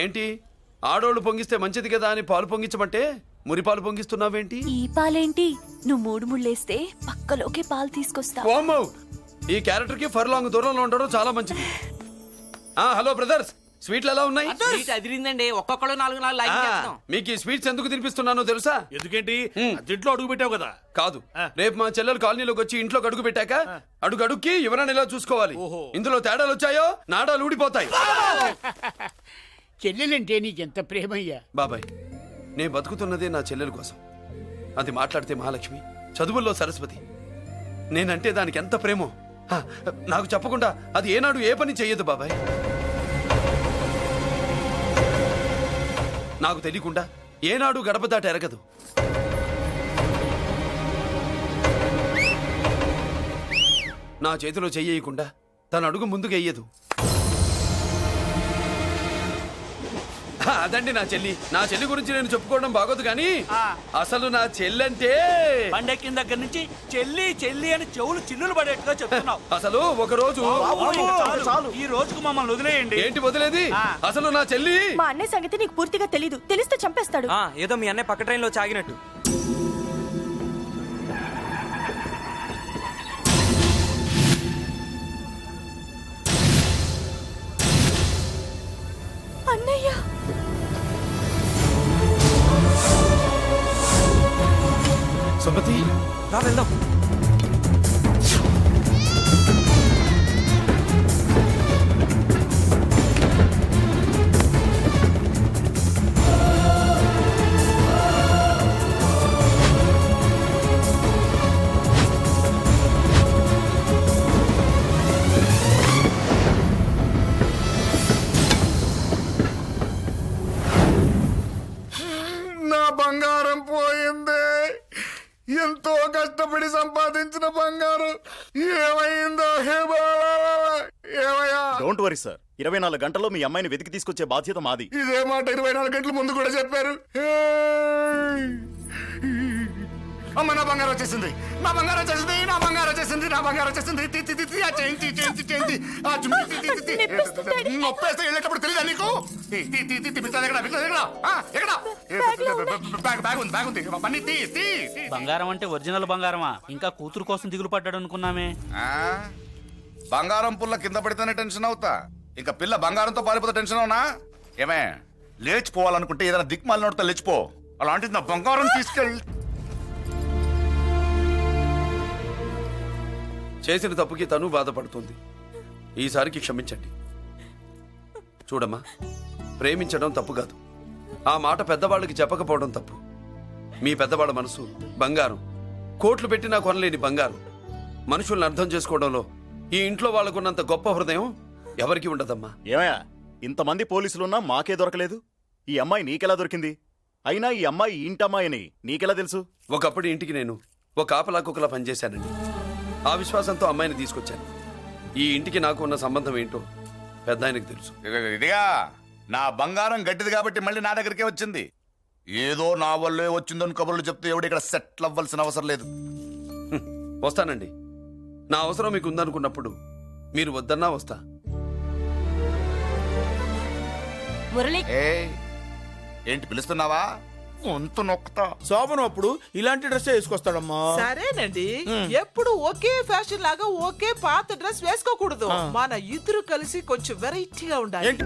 ఏంటి ఆడోళ్ళు పొంగిస్తే మంచిది కదా అని పాలు పొంగించమంటే మురిపాలు పొంగిస్తున్నావేంటి? ఈ పాలేంటి? నువ్వు మూడు ముళ్ళేస్తే పక్కలోకే పాలు తీసుకొస్తా. ఓమ్మో, ఈ క్యారెక్టర్ కి ఫర్ లాంగ్ దూరంలో ఉండడం చాలా మంచిది. హలో బ్రదర్స్, స్వీట్లు ఎలా ఉన్నాయి? అదిరిందండి, ఒక్కొక్కడు 4 లైక్ చేస్తాం. మీకు ఈ స్వీట్స్ ఎందుకు తినిపిస్తున్నానో తెలుసా? ఎందుకేంటి ఇంట్లో అడుగు పెట్టావు కదా. కాదు, రేపు మా చెల్లెలు కాలనీలోకి వచ్చి ఇంట్లో అడుగు పెట్టాక అడుగుకి ఎవరైనా ఇలా చూసుకోవాలి. ఇందులో తేడాలు వచ్చాయో నాడాలు ఊడిపోతాయి. చెల్లెలంటే నీకెంత ప్రేమయ్యా. బాబాయ్, నేను బతుకుతున్నదే నా చెల్లెల కోసం. అది మాట్లాడితే మహాలక్ష్మి, చదువుల్లో సరస్వతి. నేనంటే దానికి ఎంత ప్రేమో నాకు చెప్పకుండా అది ఏనాడు ఏ పని చెయ్యదు బాబాయ్. నాకు తెలియకుండా ఏనాడు గడప దాటి ఎరగదు. నా చేతిలో చెయ్యకుండా తన అడుగు ముందుకు వెయ్యదు. అదండి నా చెల్లి. నా చెల్లి గురించి నేను చెప్పుకోవడం బాగోదు కానీ అసలు నా చెల్లంటే పండెక్కిన దగ్గర నుంచి చెల్లి చెల్లి అని చెవులు చిల్లులు పడేట్టుగా చెప్తున్నావు. అసలు ఒక రోజు ఈ రోజుకు మమ్మల్ని వదిలేయండి. ఏంటి వదిలేది? అసలు నా చెల్లి. మా అన్నయ్య సంగతి నీకు పూర్తిగా తెలీదు. తెలిస్తే చంపేస్తాడు. ఏదో మీ అన్నయ్య పక్క ట్రైన్ లో చాగినట్టు. అన్నయ్య, సుమతి, రా వెళ్దాం. నా బంగారం పోయింది. ఎంతో కష్టపడి సంపాదించిన బంగారం ఏమైందో? ఏమయ్యా? డోంట్ వరీ సార్, 24 గంటల్లో మీ అమ్మాయిని వెతికి తీసుకొచ్చే బాధ్యత మాది. ఇదే మాట 24 గంటల ముందు కూడా చెప్పారు. అమ్మ, నా బంగారం వచ్చేసింది, నా బంగారం వచ్చేసింది, నా బంగారం వచ్చేసింది, నా బంగారం వచ్చేసింది. నొప్పేస్తే వెళ్ళేటప్పుడు తెలియదా నీకు? బంగారం అంటే ఒరిజినల్ బంగారమా? ఇంకా కూతురు కోసం దిగులు పడ్డాడు అనుకున్నామే. బంగారం పుల్ల కింద పడితేనే టెన్షన్ అవుతా, ఇంకా పిల్ల బంగారంతో పారిపోతే టెన్షన్ అవునా? ఏమే, లేచిపోవాలనుకుంటే ఏదైనా దిక్మాల నోడితే లేచిపో. అలాంటిది నా బంగారం తీసుకెళ్ళి. చేసిన తప్పుకి తను బాధపడుతుంది. ఈసారికి క్షమించండి. చూడమ్మా, ప్రేమించడం తప్పు కాదు. ఆ మాట పెద్దవాళ్ళకి చెప్పకపోవడం తప్పు. మీ పెద్దవాళ్ళ మనసు బంగారం, కోట్లు పెట్టినా కొనలేని బంగారం. మనుషుల్ని అర్థం చేసుకోవడంలో ఈ ఇంట్లో వాళ్ళకున్నంత గొప్ప హృదయం ఎవరికి ఉండదమ్మా. ఏమయ్యా, ఇంతమంది పోలీసులున్నా మాకే దొరకలేదు. ఈ అమ్మాయి నీకెలా దొరికింది? అయినా ఈ అమ్మాయి ఈ ఇంటమ్మాయి అని నీకెలా తెలుసు? ఒకప్పుడు ఇంటికి నేను ఒక ఆపలాకుకలా పనిచేశానండి. ఆ విశ్వాసంతో అమ్మాయిని తీసుకొచ్చాను. ఈ ఇంటికి నాకు ఉన్న సంబంధం ఏంటో పెద్ద ఆయనకు తెలుసు. ఇదిగా నా బంగారం గట్టిది కాబట్టి మళ్ళీ నా దగ్గరికే వచ్చింది. ఏదో నా వల్లే వచ్చిందని కబుర్లు చెప్తే ఎవడు ఇక్కడ సెటిల్ అవ్వాల్సిన అవసరం లేదు. వస్తానండి. నా అవసరం మీకు ఉందనుకున్నప్పుడు మీరు వద్దన్నా వస్తా. మురళి, ఏంటి పిలుస్తున్నావా? వంతు నొక్కుతా. శోభనం అప్పుడు ఇలాంటి డ్రెస్ వేసుకొస్తాడమ్మా. సరేనండి, ఎప్పుడు ఒకే ఫ్యాషన్ లాగా ఒకే పాత డ్రెస్ వేసుకోకూడదు. మన ఇద్దరు కలిసి కొంచెం వెరైటీగా ఉండాలి. ఏంటి